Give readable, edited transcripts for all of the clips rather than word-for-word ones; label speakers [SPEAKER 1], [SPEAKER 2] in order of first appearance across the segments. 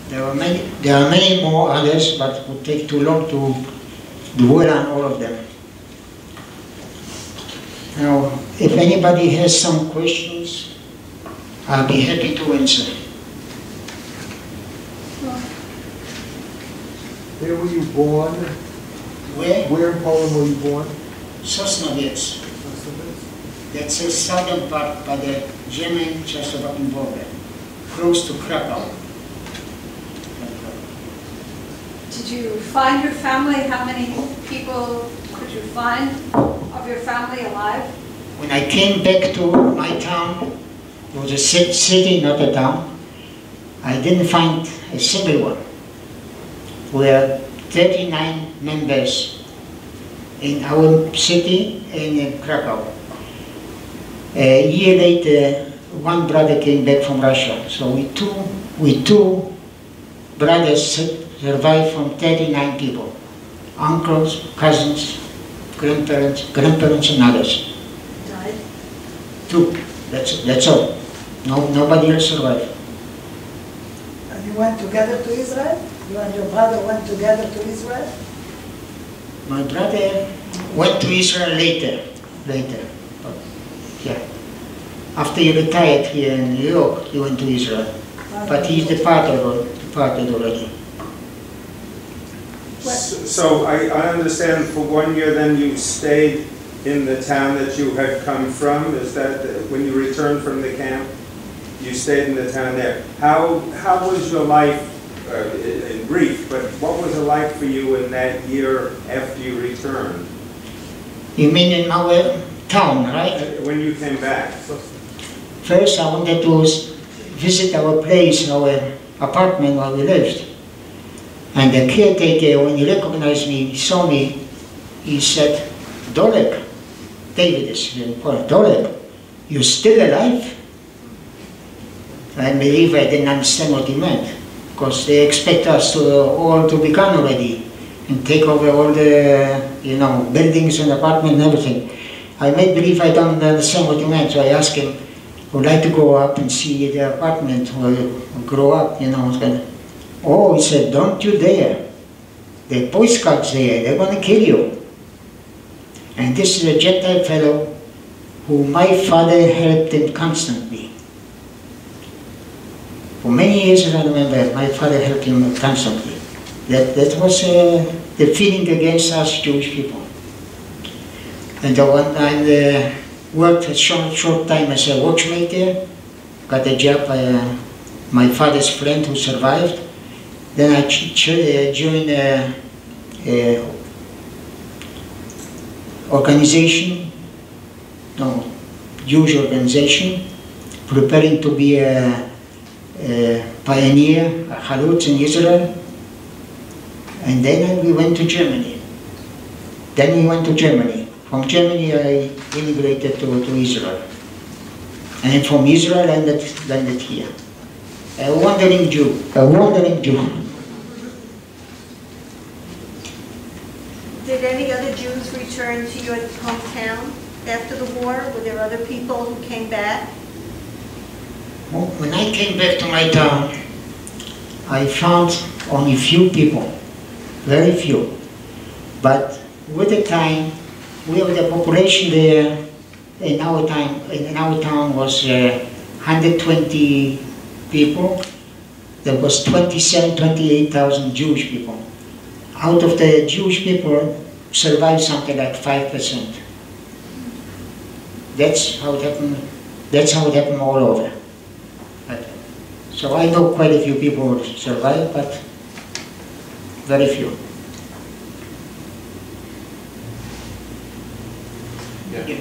[SPEAKER 1] There are many more others, but it would take too long to dwell on all of them. Now, if anybody has some questions, I'll be happy to answer.
[SPEAKER 2] Where were you born? Where in Poland were you born?
[SPEAKER 1] Sosnowiec. That's the southern part by the German-Czechoslovakian border, close to Krakow.
[SPEAKER 3] Did you find your family? How many people could you find of your family alive?
[SPEAKER 1] When I came back to my town, it was a city, not a town, I didn't find a single one. We are 39 members in our city in Krakow. A year later, one brother came back from Russia. So we two brothers survived from 39 people. Uncles, cousins, grandparents and others.
[SPEAKER 3] Died?
[SPEAKER 1] Two, that's all. Nobody else survived.
[SPEAKER 4] And you went together to Israel? You and your brother went together to Israel?
[SPEAKER 1] My brother went to Israel later. But, yeah. After he retired here in New York, he went to Israel. But he's departed already.
[SPEAKER 5] So I understand for 1 year then you stayed in the town that you had come from. Is that when you returned from the camp, you stayed in the town there? How was your life, in brief, but what was it like for you in that year after you returned?
[SPEAKER 1] You mean in our town, right?
[SPEAKER 5] When you came back.
[SPEAKER 1] First I wanted to visit our place, our apartment where we lived. And the caretaker, when he recognized me, he saw me, he said, Dolek, David is important, Dolek, you're still alive? I believe I didn't understand what he meant, because they expect us to all to be gone already and take over all the, buildings and apartments and everything. I made believe I don't understand what he meant, so I asked him, I would like to go up and see the apartment where you grow up, Oh, he said, don't you dare. The Boy Scouts there, they're going to kill you. And this is a Gentile fellow who my father helped him constantly. For many years, I remember, my father helped him constantly. That was the feeling against us Jewish people. And I worked a short time as a watchmaker, got a job by my father's friend who survived. Then I joined a organization, Jewish organization, preparing to be a pioneer, a Halutz in Israel. And then we went to Germany. From Germany I immigrated to Israel. And from Israel I landed here. A wandering Jew.
[SPEAKER 6] Did any other Jews return to your hometown after the war? Were there other people who came back?
[SPEAKER 1] Well, when I came back to my town, I found only few people, very few. But with the time, the population there in our town was 120 people. There was 28,000 Jewish people. Out of the Jewish people, survived something like 5%. That's how it happened. That's how it happened all over. So I know quite a few people who survived, but very few.
[SPEAKER 7] Yeah.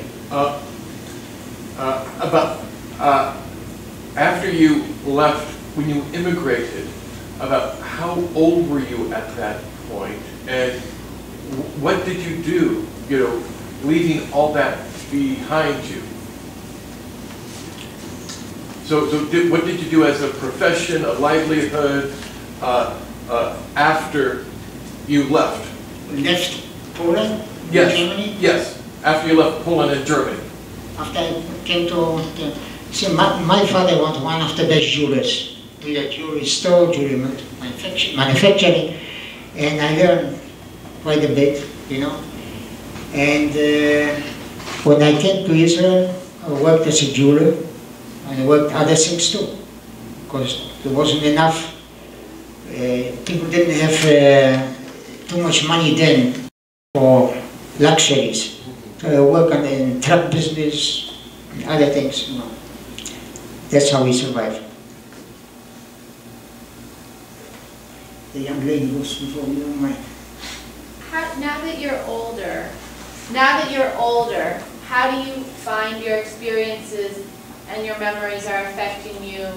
[SPEAKER 7] After you left, when you immigrated, about how old were you at that point, and what did you do, leaving all that behind you? So what did you do as a profession, a livelihood, after you left?
[SPEAKER 1] Left Poland?
[SPEAKER 7] Yes.
[SPEAKER 1] Germany?
[SPEAKER 7] Yes. After you left Poland and Germany.
[SPEAKER 1] After I came to see, my father was one of the best jewelers to the jewelry store, jewelry manufacturing, and I learned quite a bit, you know. And when I came to Israel, I worked as a jeweler, and I worked other things too, because there wasn't enough. People didn't have too much money then for luxuries. So I worked in truck business and other things, you know. That's how we survived. The young lady goes before you, don't mind.
[SPEAKER 8] Now that you're older, how do you find your experiences and your memories are affecting you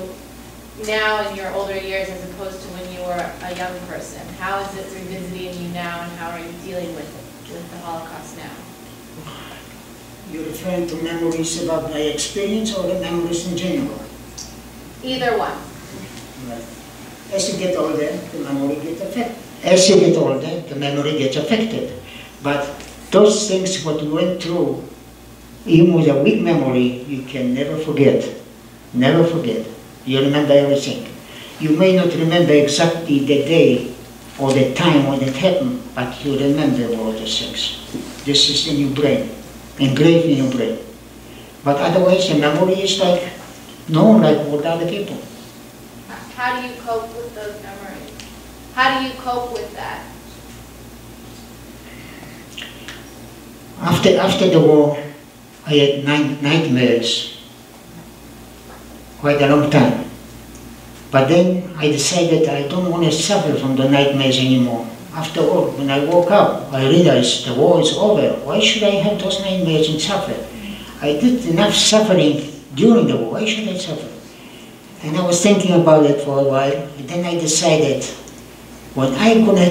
[SPEAKER 8] now in your older years as opposed to when you were a young person? How is it revisiting you now, and how are you dealing with the Holocaust now?
[SPEAKER 1] You're referring to memories about my experience or the memories in general?
[SPEAKER 8] Either one.
[SPEAKER 1] Right. As you get older, the memory gets affected. As you get older, the memory gets affected. But those things, what you went through, even with a weak memory, you can never forget. Never forget. You remember everything. You may not remember exactly the day or the time when it happened, but you remember all those things. This is in your brain, engraved in your brain. But otherwise, the memory is like known like all the other people.
[SPEAKER 8] How do you cope with those memories? How do you cope with that?
[SPEAKER 1] After the war, I had nightmares quite a long time. But then I decided I don't want to suffer from the nightmares anymore. After all, when I woke up, I realized the war is over. Why should I have those nightmares and suffer? I did enough suffering during the war. Why should I suffer? And I was thinking about it for a while, and then I decided when I'm going to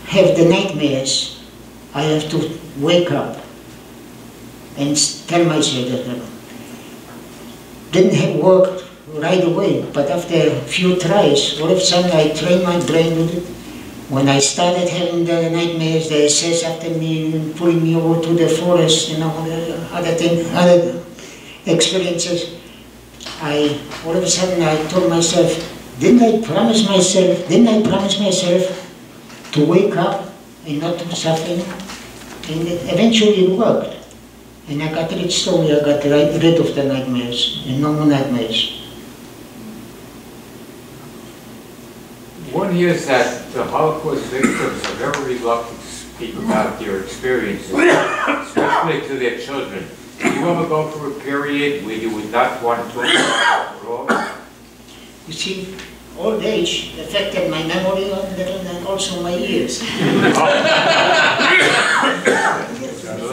[SPEAKER 1] have the nightmares, I have to wake up and tell myself that didn't have work right away, but after a few tries, all of a sudden I trained my brain with it. When I started having the nightmares, the SS after me and pulling me over to the forest, you know, other experiences, all of a sudden I told myself, didn't I promise myself to wake up and not to suffer? And eventually it worked. And I got rid slowly, I got rid of the nightmares, and no more nightmares.
[SPEAKER 9] One hears that the Holocaust victims are very reluctant to speak about their experiences, especially to their children. Did you ever go through a period where you would not want to talk about it at all?
[SPEAKER 1] You see, old age affected my memory a little and also my ears.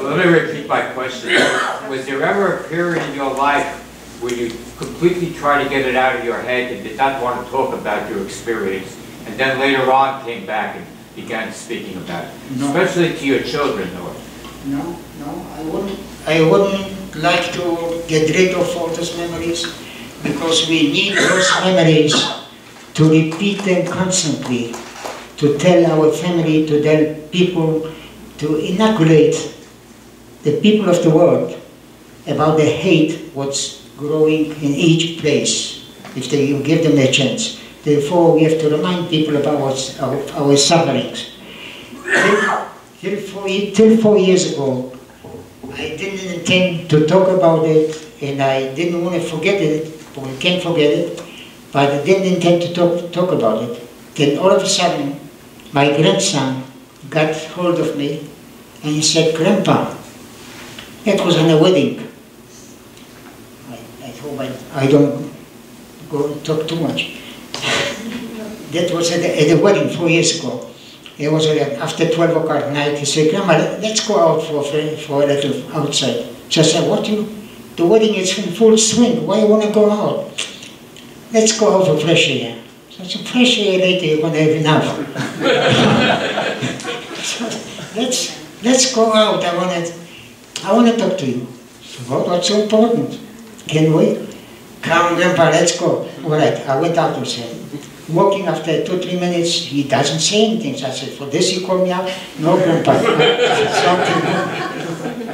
[SPEAKER 9] Let me repeat my question. Was there ever a period in your life where you completely tried to get it out of your head and did not want to talk about your experience, and then later on came back and began speaking about it? No. Especially to your children, or?
[SPEAKER 1] No, I wouldn't like to get rid of all those memories, because we need those memories to repeat them constantly, to tell our family, to tell people, to inoculate the people of the world about the hate what's growing in each place, if you give them a chance. Therefore, we have to remind people about our sufferings. Till 4 years ago, I didn't intend to talk about it, and I didn't want to forget it, but we can't forget it, but I didn't intend to talk about it. Then all of a sudden, my grandson got hold of me, and he said, "Grandpa," it was on a wedding. I hope I don't go talk too much. That was at a wedding 4 years ago. It was after 12 o'clock at night. He said, "Grandma, let's go out for a little outside." So I said, the wedding is in full swing. Why you want to go out? Let's go out for fresh air. So I said, fresh air later, you're going to have enough. So let's go out. I want to talk to you. So what's so important? Can we? Come, Grandpa, let's go. All right, I went out with him. Walking after 2-3 minutes, he doesn't say anything. So I said, "For this you call me out?" "No, Grandpa."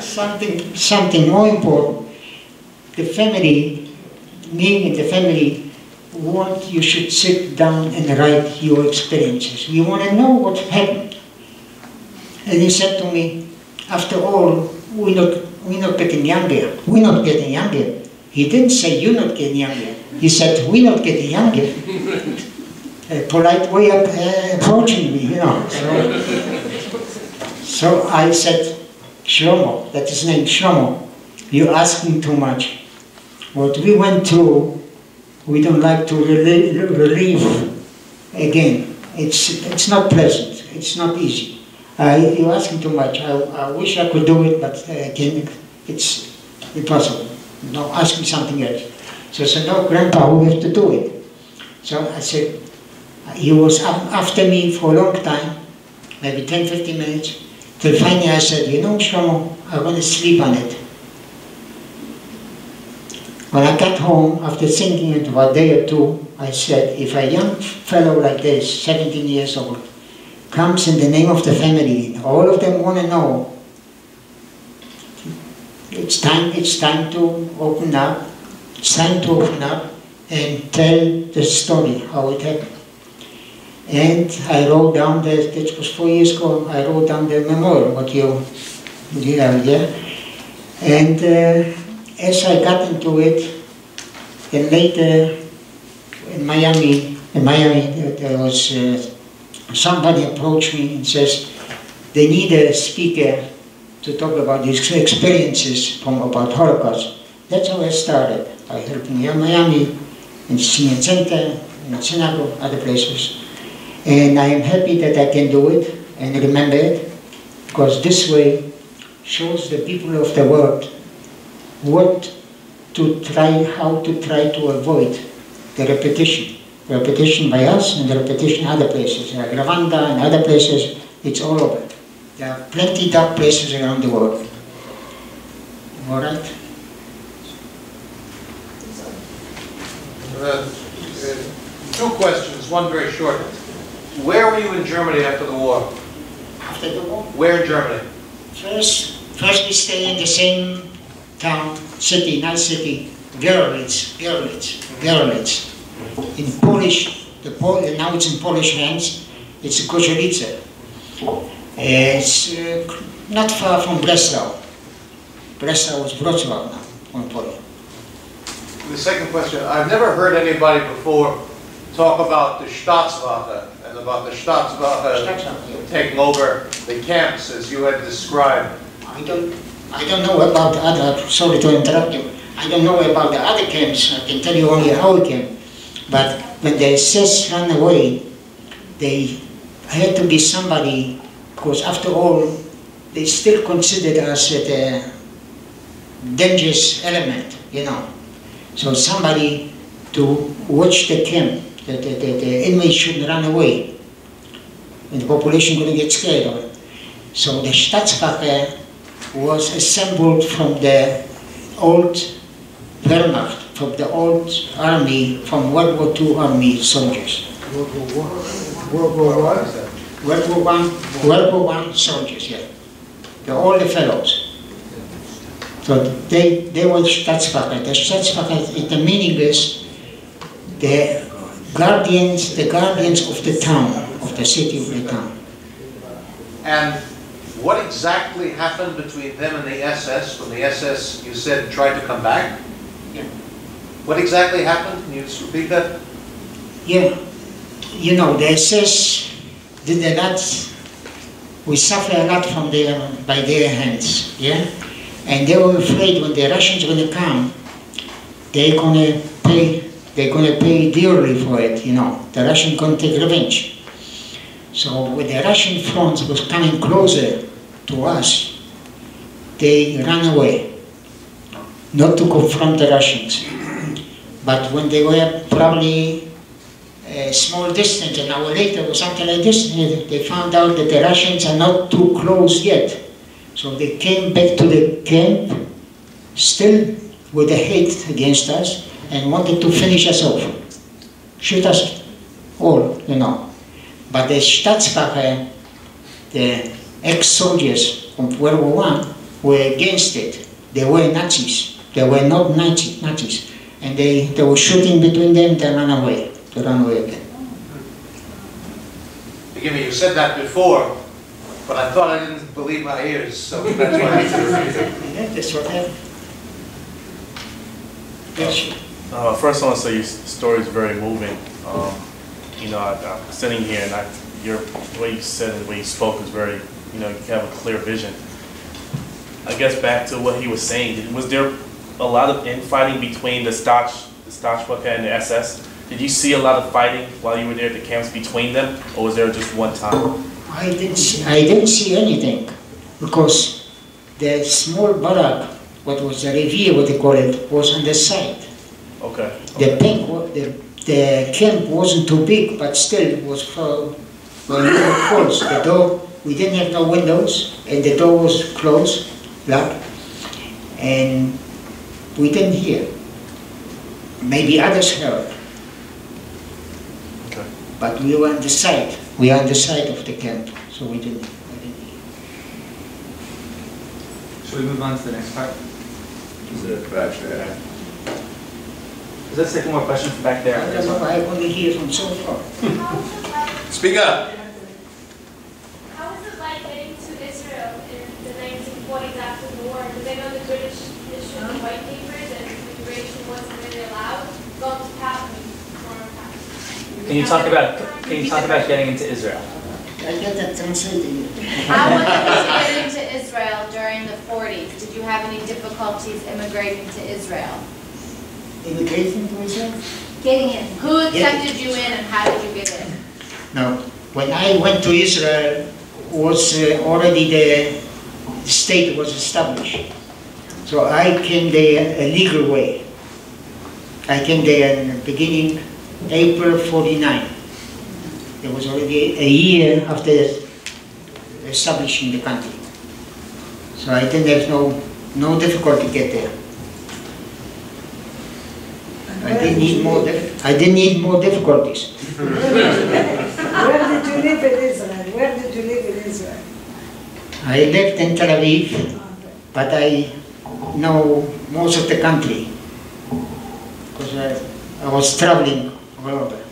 [SPEAKER 1] something more important. The family, me and the family, want you should sit down and write your experiences. We want to know what happened. And he said to me, after all, we're not getting younger. We're not getting younger. He didn't say you're not getting younger. He said we're not getting younger. A polite way of approaching me, you know. So I said, Shlomo, that's his name, Shlomo, you're asking too much. What we went through, we don't like to relive again. It's not pleasant. It's not easy. You're asking too much. I wish I could do it, but again, it's impossible. No, ask me something else. So I said, no, Grandpa, we have to do it. So I said, he was after me for a long time, maybe 10, 15 minutes, till finally I said, you know, Shlomo, I'm going to sleep on it. When I got home, after thinking it for a day or two, I said, if a young fellow like this, 17 years old, comes in the name of the family, all of them want to know, it's time to open up, and tell the story, how it happened. And I wrote down, that was 4 years ago, I wrote down the memorial, what you have there. And as I got into it, then later in Miami, there was somebody approached me and says, they need a speaker to talk about these experiences about Holocaust. That's how I started, by helping here in Miami, in Senior Center, in Synagogue, other places. And I am happy that I can do it and remember it, because this way shows the people of the world how to try to avoid the repetition by us and the repetition other places, like Rwanda and other places. It's all over. There are plenty dark places around the world. All right?
[SPEAKER 10] Two questions, one very short. Where were you in Germany after the war?
[SPEAKER 1] After the war?
[SPEAKER 10] Where in Germany?
[SPEAKER 1] First we stay in the same town, city, nice city, Gerlitz. In Polish, now it's in Polish hands, it's Kozielice. It's not far from Breslau. Breslau is Wrocław now, on Poland.
[SPEAKER 10] The second question, I've never heard anybody before talk about the Staatswache and about the Staatswache taking over the camps as you had described.
[SPEAKER 1] I don't know about other, sorry to interrupt you, I don't know about the other camps, I can tell you only our camp. But when the SS ran away, they had to be somebody, because after all, they still considered us a dangerous element, you know. So somebody to watch the camp, that the inmates shouldn't run away, and the population couldn't get scared of it. So the Staatswache was assembled from the old Wehrmacht, from the old army, from World War II army soldiers.
[SPEAKER 2] World War what?
[SPEAKER 1] World War I soldiers, yeah. All the fellows. So they were Staatswache. The Staatswache, the meaning is the guardians of the town, of the city of the town.
[SPEAKER 10] And what exactly happened between them and the SS when the SS, you said, tried to come back?
[SPEAKER 1] Yeah.
[SPEAKER 10] What exactly happened? Can you just repeat that?
[SPEAKER 1] Yeah. You know, the SS did a lot, we suffer a lot from by their hands, yeah? And they were afraid when the Russians were going to come, they're going to pay dearly for it, you know. The Russians going to take revenge. So when the Russian front was coming closer to us, they ran away, not to confront the Russians. But when they were probably a small distance, an hour later or something like this, they found out that the Russians are not too close yet. So they came back to the camp, still with a hate against us, and wanted to finish us off. Shoot us all, you know. But the Staatswache, the ex-soldiers from World War I, were against it. They were Nazis. They were not Nazis. and they were shooting between them, they ran away. They ran away again.
[SPEAKER 10] Forgive me, you said that before, but I thought I didn't believe my ears, so that's why I had to repeat it.
[SPEAKER 1] Yeah, that's what happened. Yes.
[SPEAKER 11] First, I want to say your story is very moving. You know, I'm sitting here, and the way you said and the way you spoke is very, you know, you have a clear vision. I guess back to what he was saying, was there a lot of infighting between the Staatsbürger and the SS? Did you see a lot of fighting while you were there at the camps between them, or was there just one time?
[SPEAKER 1] I didn't see anything, because the small barrack, what was the revier, what they call it, was on the side.
[SPEAKER 11] Okay.
[SPEAKER 1] The camp wasn't too big, but still it was closed. The door, we didn't have no windows, and the door was closed, locked, and we didn't hear. Maybe others heard.
[SPEAKER 11] Okay.
[SPEAKER 1] But we were on the side. We are on the side of the camp, so we didn't hear.
[SPEAKER 12] Should we move on to the next part? Is that second more questions from back there?
[SPEAKER 1] I don't know, I only hear from so far.
[SPEAKER 10] Speak up.
[SPEAKER 13] How was it like getting to Israel in the 1940s after the war? Because I know the British issued the white papers and immigration wasn't really allowed. Going to Palestine.
[SPEAKER 12] Can you talk about getting into Israel?
[SPEAKER 1] I get that translating.
[SPEAKER 8] How was it to get into Israel during the 40s? Did you have any difficulties immigrating to Israel?
[SPEAKER 1] Immigrating to Israel?
[SPEAKER 8] Getting in. Who accepted you in and how did you get in?
[SPEAKER 1] No. When I went to Israel, was already the state was established. So I came there a legal way. I came there in the beginning, April 49. It was already a year after establishing the country. So I didn't have no difficulty to get there. I didn't need more difficulties.
[SPEAKER 4] Where did you live in Israel? Where did you live in Israel?
[SPEAKER 1] I lived in Tel Aviv, but I know most of the country because I was traveling all over.